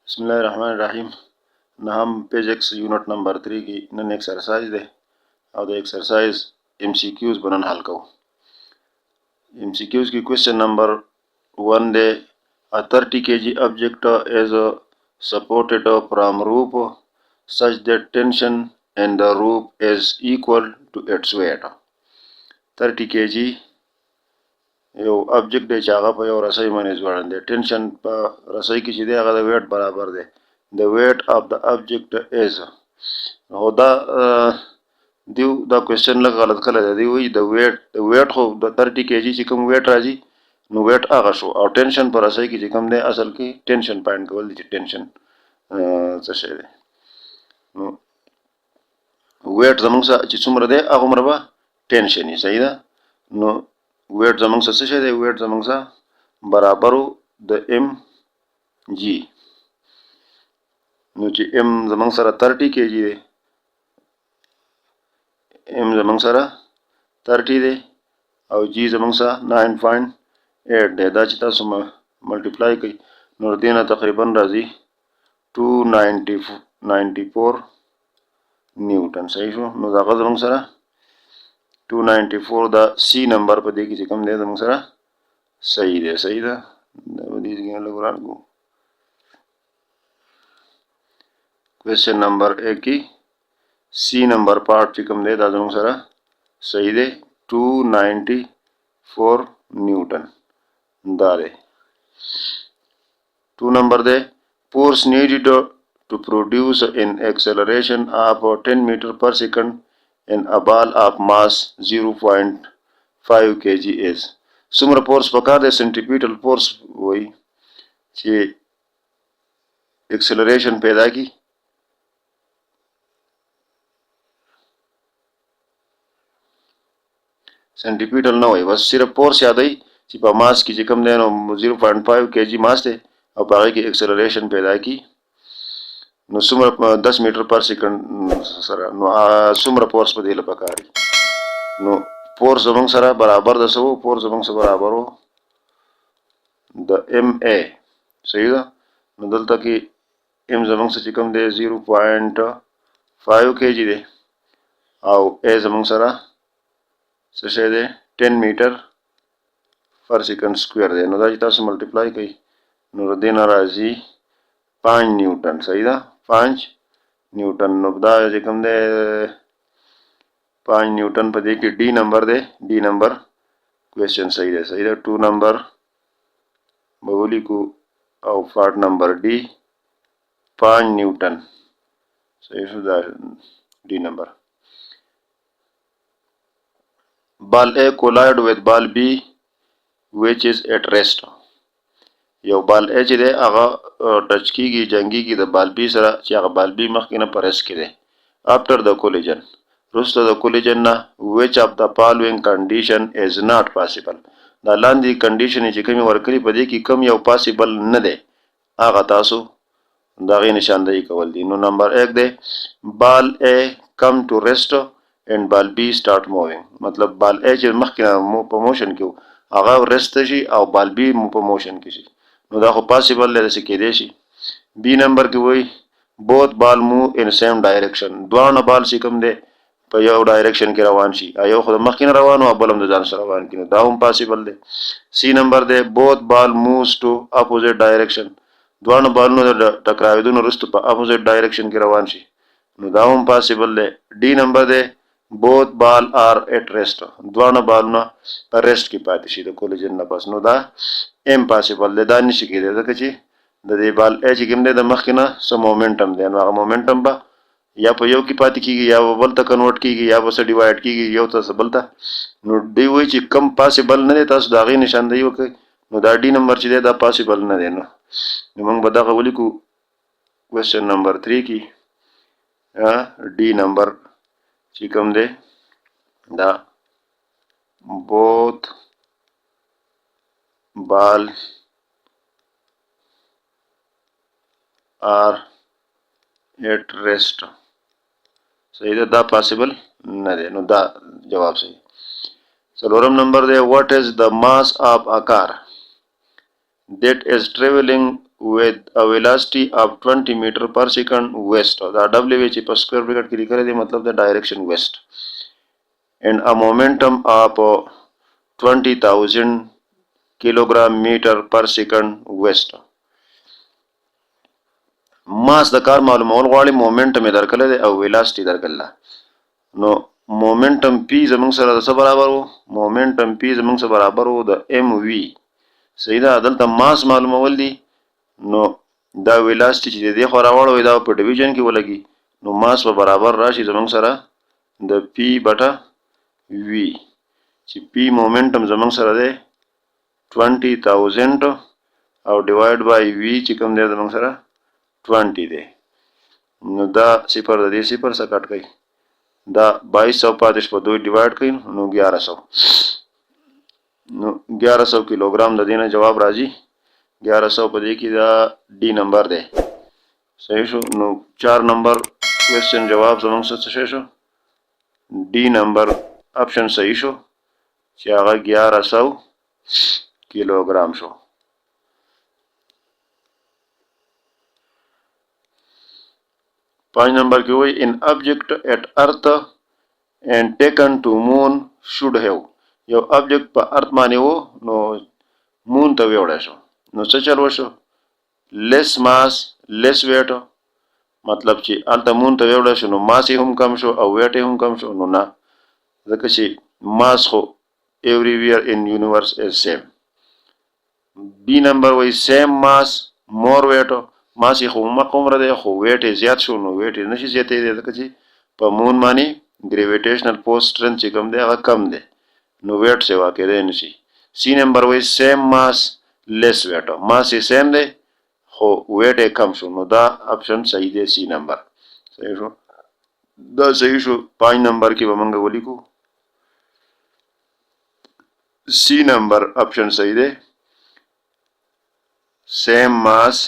बिस्मिल्लाहिर्रहमानिर्रहीम। न हम पेज एक्स यूनिट नंबर 3 की नन एक्सरसाइज दे और द एक्सरसाइज MCQs बनन हल को। MCQs की क्वेश्चन नंबर 1 दे a 30 kg object is supported from roof such that tension in the roof is equal to its weight. 30 kg yo object they चागा पे और रसई मने जोड़न दे टेंशन पर रसई की सीधे अगर वेट बराबर दे the weight of the object is होदा दिव द क्वेश्चन लग गलत कल दे दिव the weight हो द 30 kg चिकम वेट राजी नो वेट आगा शो और टेंशन पर रसई की चिकम दे असल की टेंशन पॉइंट को बोल दी टेंशन चशे दे नो वेट जमंग सा चिसुमर दे आगुमर बा टेंशन ही सही दा नो वेट जमंग सा से दे वेट जमंग सा बराबर द mg नो ची m जमंग सारा 30 kg दे m जमंग सारा 30 दे और g जमंग सा 9.8 दे दा चिता सुम मल्टीप्लाई कई नो देना तकरीबन राजी 294 न्यूटन सही शो नो दागा जमंग सारा 294 दा C नंबर पर देखी कम दे जमंग सारा सही दा क्वेश्चन नंबर 1 की C नंबर पार्ट चिकम दे जमंग सारा सही दे 294 न्यूटन दारे 2 नंबर दे force needed to produce an acceleration of 10 meter per second in a ball of mass 0.5 kg is सुमर फोर्स पकार दे सेंट्रीपिटल फोर्स वही चे एक्सेलरेशन पैदा की सेंट्रीपिटल ना वही बस सिर्फ फोर्स याद आई चिपा मास की चिकम देनो 0.5 kg मास थे और बाकी की एक्सेलरेशन पैदा की नो सुमर 10 मीटर पर सेकंड सरा नो सुमर फोर्स पर दिल पकारी नो फोर्स जमंग सरा बराबर दसो फोर्स जमंग से बराबर हो द MA सही दा नदलता की M जमंग से चिकम दे 0.5 kg दे और A जमंग सरा से दे 10 मीटर पर सेकंड स्क्वायर दे नदा जिता से मल्टीप्लाई कई नो देना राजी 5 न्यूटन सही दा 5 न्यूटन नबदा चिकम दे 5 न्यूटन पर देखिए डी नंबर दे डी नंबर क्वेश्चन सही है 2 नंबर बगोली को और पार्ट नंबर डी 5 न्यूटन सही सुधार D number ball A collide with ball B which is at rest yo ball A दे आगा टच की जंगी की द ball B सरा ची आगा ball B मखिना पर रेस्ट की दे after the collision Rusto the collision na which of the following condition is not possible da landi condition چې کومي ورکړي په دې کې کم یو possible نه دی هغه تاسو دا غي نشاندهي کول دي نو نمبر 1 دی ball A come to rest and ball B start moving مطلب ball A چې مخکې په موشن کې هغه rest شي او ball B په موشن کې شي نو دا خو possible دی چې کې دی شي B نمبر کې وای both ball move in same direction دوه بال چې کوم دی په یو ډایرکشن کې روان شي ایو خو مخکې روان او بلم د ځان سره روان کینو دا هم پاسیبل دی سی نمبر دی both ball moves to opposite direction دوه بالونو د ټکراویدونو وروسته په اپوزیټ ډایرکشن کې روان شي نو دا هم پاسیبل دی डी نمبر دی both ball are at rest دوه بالونه په ریسټ کې پاتې شي د کولیجن نه پس نو دا ام پاسیبل دی دا نشي کېدای ځکه چې د دې بال اچ کوم دی د مخکې نه سم مومنټم دی نو هغه مومنټم به یا په یو کې پاتې کیږي یا بل ته کنورټ کیږي یا به ډیوایډ کیږي یو ته بل ته نو دی وای چې کم پاسیبل نه دی تاسو دا غي نشاندهي وکړئ نو دا डी نمبر چې دی دا پاسیبل نه دی نو موږ به دا ولیکو کوېسچن نمبر 3 کې डी نمبر چې کوم دی دا both ball are at rest सही है दा पॉसिबल न they know दा जवाब सही सलोरम number दे what is the mass of a car that is traveling with a velocity of 20 meter per second west. دا W چې په سکوير بریکټ کې لیکل دي مطلب د ډایرکشن ویسٹ and a momentum of 20,000 kilogram meter per second west. ماس د کار معلومول غواړي مومنټم یې درکړی دی او ویلاسټي درکړله نو مومنټم پی زموږ سره د څه برابر وو مومنټم پی زموږ سره برابر وو د ام وی صحیح ده دلته ماس معلومول دي نو دا ویلاسټي چې د دې خوا راوړو دا په ډیویژن کې ولګي نو ماس په برابر راشي زموږ سره د پی بټه وی چې پی مومنټم زموږ سره دی 20,000 او ډیوایډ بای وی چې کوم دی زموږ سره 20 دی نو دا صفر د دې صفر څخه کټ کړئ دا 2200 پاتې په 2 ډیوایډ کړئ نو 1100 نو 1100 کیلوګرام د دې نه جواب راځي 1100 په دې کې دا डी نمبر دی صحیح شو نو 4 نمبر کوېسچن جواب زموږ څه شو डी نمبر آپشن صحیح شو چې هغه 1100 کیلوګرام شو 5 نمبر کې وایي an object at earth and taken to moon should have یو object په ارت باندې وو نو مون ته ویوړی شو نو څه چل وشو less mass less weight مطلب چې هلته مون ته ویوړی شو نو ماس یې هم کم شو او ویټ یې هم کم شو نو نه ځکه چې ماس خو everywhere in universe is same B نمبر وایي same mass more weight ماس یې خو مقومره دی خو ویټ یې زیات شو نو ویټ یې نشي زیاتېدی ځکه چې په مون باندې ګریویټیشنل فورس سټرنث چې کوم دی هغه کم دی نو ویټ سیوا کېدی نشي سی نمبر وایي سیم ماس لیس ویټ ماس یې سیم دی خو ویټ یې کم شو نو دا آپشن صحیح دی سی نمبر صحیح شو دا صحیح شو 5 نمبر کې به موږ ولیکو سی نمبر آپشن صحیح دی سیم ماس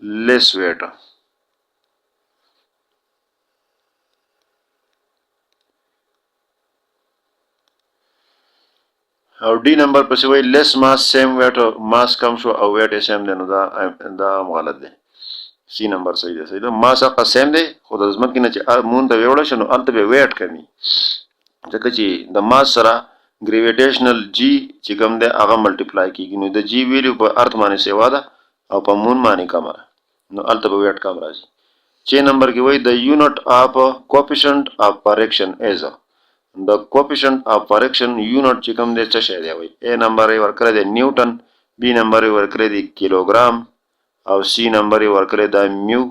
less weight او डी نمبر پسې وایي less mass same weight ماس کم شو او weight یې سیم دی نو دا غلط دی سی نمبر صحیح دی صحیح ده ماس هغه سیم دی خو د ځمکې نه چې مون ته ویوړی شي نو هلته به ویټ کمي ځکه چې د ماس سره ګریویټیشنل جی چې کوم دی هغه ملټیپلای کېږي نو د جی ویلیو په ارت باندې سیوا ده او په مون باندې کمه ده نو هلته به ویټ کم راځي چې نمبر کې وایي د یونټ اف کوفیشنټ اف فرکشن ایز د کوفیشنټ اف فرکشن یونټ چې کوم دی څه شی دی وایي ا نمبر یې ورکړی دی نیوټن بی نمبر یې ورکړی دی کیلوګرام او سی نمبر یې ورکړی دی میو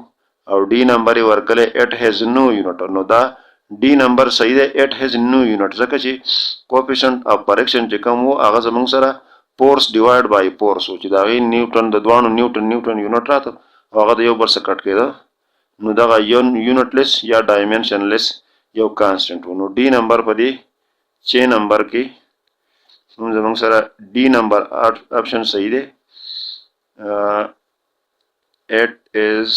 او ډي نمبر یې ورکړی اټ هیز نو یونټ نو دا ډي نمبر صحیح دی اټ هیز نو یونټ ځکه چې کوفیشنټ اف فرکشن چې کوم و هغه زموږ سره فورس ډیوایډ بای فورس و چې د هغې نیوټن د دوانو نیوټن یونټ راته هغه د یو بل څخه کټ کېده نو دغه یونټ لیس یا ډایمنشن لیس یو کانسټنټ و نو ډي نمبر په دې چې نمبر کې زموږ سره ډي نمبر آپشن صحیح دی اټ از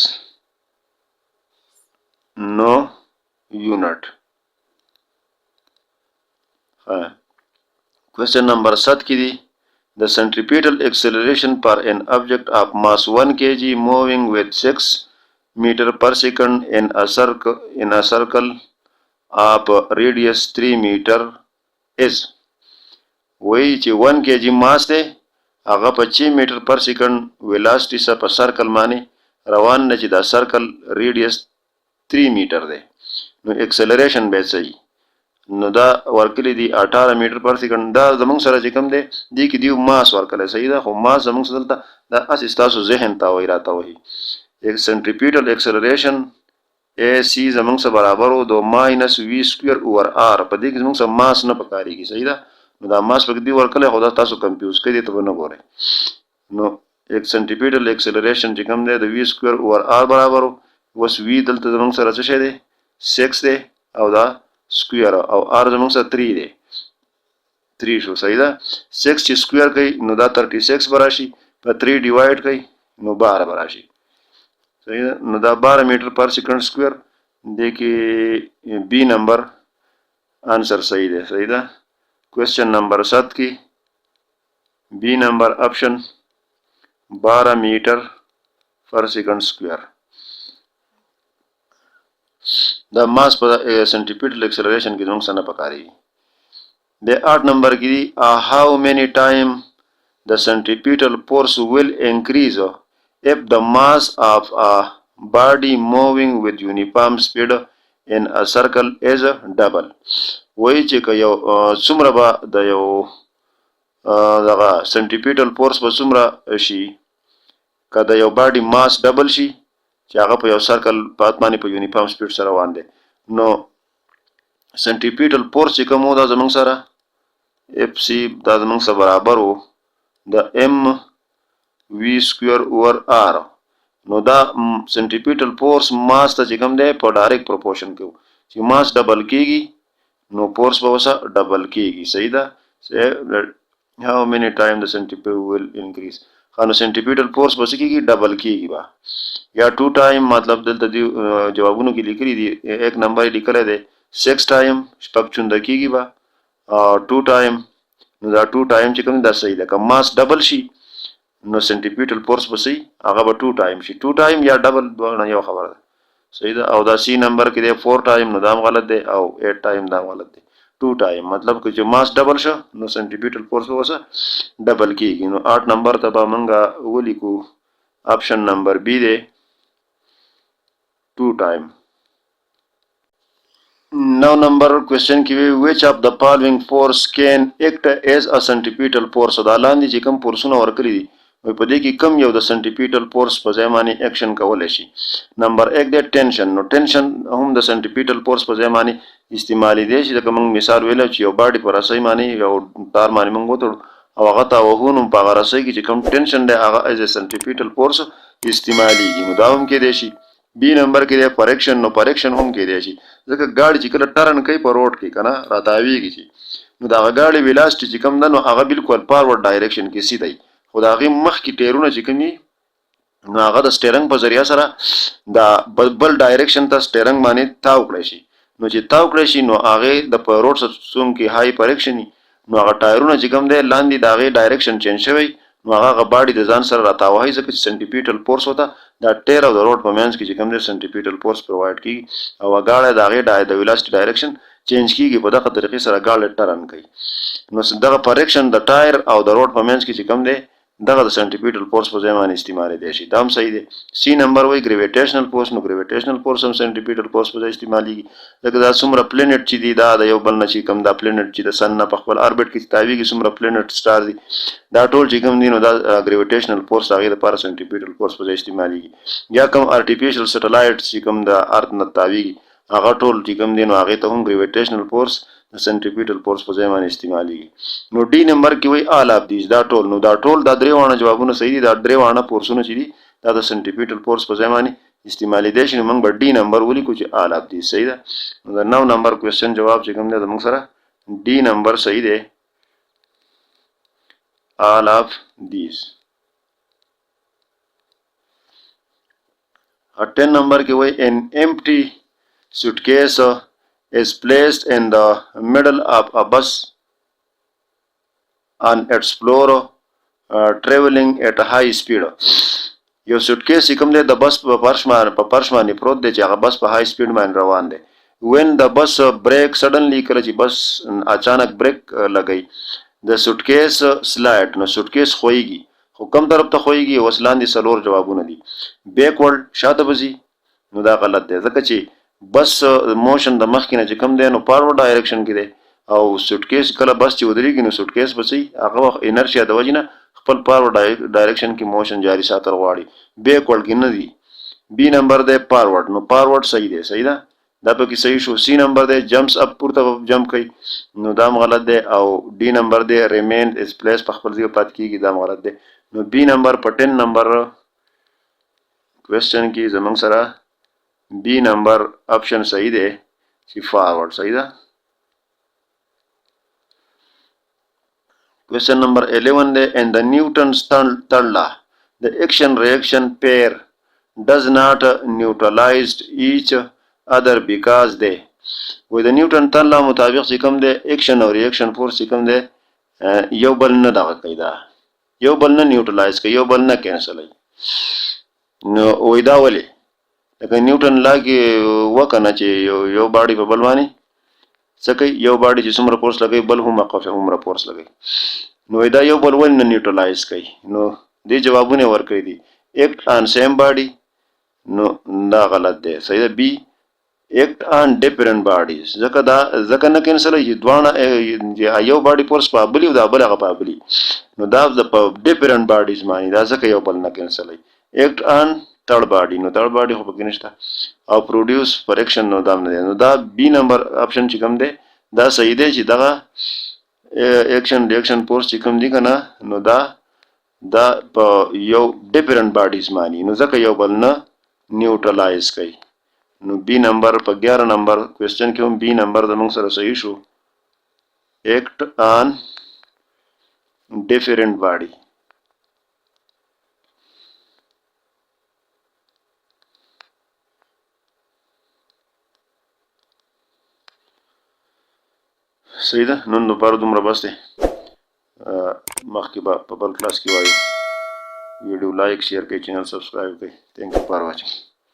نو یونټ کوېسچن نمبر 7 کې دی The centripetal acceleration for an object of mass 1 kg moving with 6 meter per second in a circle of radius 3 meter is وایي چې 1 kg ماس دی هغه په 6 میټر پر سیکنډ ویلاسټي سره په سرکل باندې روان نه چې دا سرکل ریډیس 3 میټر دی نو ایکسلریشن به صحیح نو دا ورکلی دی 18 میټر پر سیکنډ دا زموږ سره چې کوم دی دې کې دیو ماس ورکلی صحیح ده خو ماس زموږ سره دلته دا هسې ستاسو ذهن ته وایي راته وایي سنټریپیټل ایکسلریشن اے سی زموږ سره برابر و د ماینس وی سکویر اوور آر په دې کې زموږ سره ماس نه پکارېږي صحیح ده نو دا ماس پکې دی ورکلی خو دا تاسو کنفیوز کوي دې ته به نه ګورئ نو ایک سنټریپیټل ایکسلریشن چې کوم دی د وی سکویر اوور آر برابر و اوس وی دلته زموږ سره څه شی دی 6 دی او دا سکویر او آر زموږ سره 3 دی 3 شو صحیح ده 6 چې سکویر کوي نو دا 36 به راشي په 3 ډیوایډ کوي نو 12 به راشي صحیح ده نو دا 12 میټر پر سیکنډ سکویر دې کې بی نمبر آنسر صحیح دی صحیح ده کوېسچن نمبر 7 کې بی نمبر آپشن 12 میټر پر سیکنډ سکوير. دا ماس په سنټیپیټل اکسلریشن کې زموږ سره پکاري. د 8 نمبر کې دی how many time the centripetal force will increase if the mass of a body moving with uniform speed in a circle is double. وایي چې که یو څومره به د یو دغه سنټیپیټل فورس به څومره شي که د یو باډي ماس ډبل شي چې هغه په یو سرکل پات باندې په یونیفارم سپیډ سره روان دی. نو سنټیپیټل فورس چې کوم دا زموږ سره اف سی دا زموږ سره برابر وو د ام وی سکویر اوور آر. نو دا سنټیپیټل فورس ماس ته چې کوم دی په ډایرکټ پروپورشن کې وو چې ماس ډبل کېږي نو فورس به وسه ډبل کېږي. صحیح ده. how many time the centripetal will increase. خانو سنټیپیټل فورس به څه کېږي ډبل کېږي با یا 2 ټایم مطلب دلته دی جوابونو کې لیکلي دي. ایک نمبر یې لیکلی دی 6 ټایم شپږ چونده کېږي با 2 ټایم. نو دا 2 ټایم چې کوم دا صحیح ده. که ماس ډبل شي نو سنټیپیټل فورس به صحیح هغه به 2 ټایم شي. 2 ټایم یا ډبل دواړه یو خبره ده. صحیح ده. او دا سی نمبر کې دی 4 ټایم نو دا هم غلط دی او 8 ټایم دا هم غلط دی. 2 ټایم مطلب که چې ماس ډبل شو نو سنټیپیټل فورس به وسه ډبل کېږي. نو 8 نمبر ته به موږ ولیکو آپشن نمبر بی دی 2 ټایم. 9 نمبر کوېسچن کې وی which of the following force can act as a centripetal force. دا لاندې چې کوم فورسونه ورکړي دي په دې کې کم یو د سنټیپیټل فورس په ځای باندې اکشن کولی شي. نمبر 1 دی ټینشن. نو ټینشن هم د سنټیپیټل فورس په ځای باندې استعمالي دی چې لکه موږ مثال ویلو چې یو باډي په رسۍ باندې یو تار باندې موږ وتړو او هغه تاوهو نو په هغه رسۍ کې چې کوم ټینشن دی هغه ایز سنټیپیټل فورس استعمالیږي. نو دا هم کېدی شي. بی نمبر کې دی پریکشن. نو پریکشن هم کېدی شي ځکه ګاډي چې کله ټرن کوي په روډ کې که نه راتاویږي چې نو د هغه ګاډي ویلاسټي چې کوم ده نو هغه بالکل فارورډ ډایرکشن کې سیده وي خو د هغې مخکې ټیرونه چې کوم وي نو هغه د سټیرنګ په ذریعه سره د بل ډایرکشن ته سټیرنګ باندې تاو کړی شي. نو چې تاو کړی شي نو هغې د په روډ څوم کې هاي پریکشن وي نو هغه ټایرونه چې کوم دی لاندې د هغې ډایرکشن چینج شوی نو هغه باډي د ځان سره راتاوهي ځکه چې سنټیپیټل فورس ورته دا ټیر او د روډ په منځ کې چې کوم دی سنټیپیټل فورس پرووایډ کېږي او ګاډی د هغې د ویلاسټي ډایرکشن چینج کېږي په دغه طریقې سره ګاډی ټرن کوي. نو دغه پریکشن د ټایر او د روډ په منځ کې چې کوم دی دغه د سنټیپیټل فورس په ځای باندې استعمالېدی شي. دا هم صحیح دی. سی نمبر وایي ګریویټیشنل فورس. نو ګریویټیشنل فورس هم سنټیپیټل فورس په ځای استعمالېږي ځکه دا څومره پلینټ چې دي دا د یو بل نه چې کوم دا پلینټ چې د سن نه په خپل اربټ کې تاویږي څومره پلینټ سټار دي دا ټول چې کوم دي نو دا ګریویټیشنل فورس هغې دپاره سنټیپیټل فورس په ځای استعمالېږي. یا کوم ارټیفیشل سټلایټ چې کوم د ارت نه تاویږي هغه ټول چې کوم دي نو هغې ته هم ګریویټیشنل فورس د سنټیپیټل فورس په ځای باندې استعمالېږي. نو ډي نمبر کې وایي آل آف دیز. دا ټول نو دا ټول دا درې واړه جوابونه صحیح دي. دا درې واړه فورسونه چې دي دا د سنټیپیټل فورس په ځای باندې استعمالېدی شي. نو موږ به ډي نمبر ولیکو چې آل آف دیز. صحیح ده. نو د 9 نمبر کوېسچن جواب چې کوم دی زموږ سره ډي نمبر صحیح دی آل آف دیز. 10 نمبر کې وایي an empty suitcase is placed in the middle of a bus on its floor traveling at a high speed. یو سوټکیس چې کوم دی د بس په فرش باندې پروت دی چې هغه بس په هاي سپیډ باندې روان دی. when the bus break suddenly کله چې بس اچانک بریک لګوي د سوټکیس سلایډ. نو سوټکیس خویږي خو کوم طرف ته خویږي اوس لاندې څلور جوابونه دي. بیکورډ شاته به ځي نو دا غلط دی ځکه چې بس موشن د مخکې نه چې کوم دی نو فارورډ ډایرکشن کې دی او سوټکیس کله بس چې ودرېږي نو سوټکیس به صحیح هغه وخت انرشیا د وجې نه خپل فارورډ ډایرکشن کې موشن جاری ساتل غواړي. بیکورډ کې نه دی. بی نمبر دی فارورډ. نو فارورډ صحیح دی. صحیح ده. دا پکې صحیح شو. سی نمبر دی جمپس اپ پورته جمپ کوي نو دا هم غلط دی. او ډي نمبر دی ریمین از پلیس په خپل ځای پاتې کېږي دا هم غلط دی. نو بی نمبر په 10 نمبر کوېسچن کې زموږ سره بی نمبر آپشن صحیح دی چې فارورډ. صحیح ده. Question number 11 دی in the Newton's third law the action reaction pair does not neutralize each other because they with the Newton third law مطابق چې کوم دی اکشن او ریاکشن فورس چې کوم دی یو بل نه دغه کوي دا یو بل نه نیوټرلایز کوي، یو بل نه کینسلوي. نو وایي دا ولې؟ لکه نیوټن لا کې وکنه چې یو باډي په بل باندې څه کوي، یو باډي چې څومره فورس لګوي بل هم هغومره فورس لګوي. نو دا یو بل ولې نه نیوټرلایز کوي؟ نو دې جوابونه ورکړي دي. ایکټ آن سیم باډي، نو دا غلط دی. صحیح ده. بی ایکټ آن ډیفرنٹ باډیز، ځکه نه کینسلوي چې دواړه یو باډي فورس پابلي او دا بل هغه پابلي، نو دا په ډیفرنٹ باډیز باندې دا ځکه یو بل نه کینسلوي. ایکټ آن تھرډ باډي، نو تھرډ باډي خو پکې نشته. او پروډیوس فریکشن، نو دا نه دی. نو دا بی نمبر آپشن چې کوم دی دا صحیح دی چې دغه ایکشن ریاکشن فورس چې کوم دي که نه، نو دا په یو ډیفرنٹ باډیز باندې، نو ځکه یو بل نه نیوټرلایز کوي. نو بی نمبر په 11 نمبر کوېسچن کې هم بی نمبر زموږ سره صحیح شو. ایکټ آن ډیفرنٹ باډي. صحیح ده. نن لپاره دومره بس دی. مخکې به په بل کلاس کې وایو. ویډیو لایک شیر کړئ، چینل سبسکرایب کړئ. تھینک یو فار واچینګ.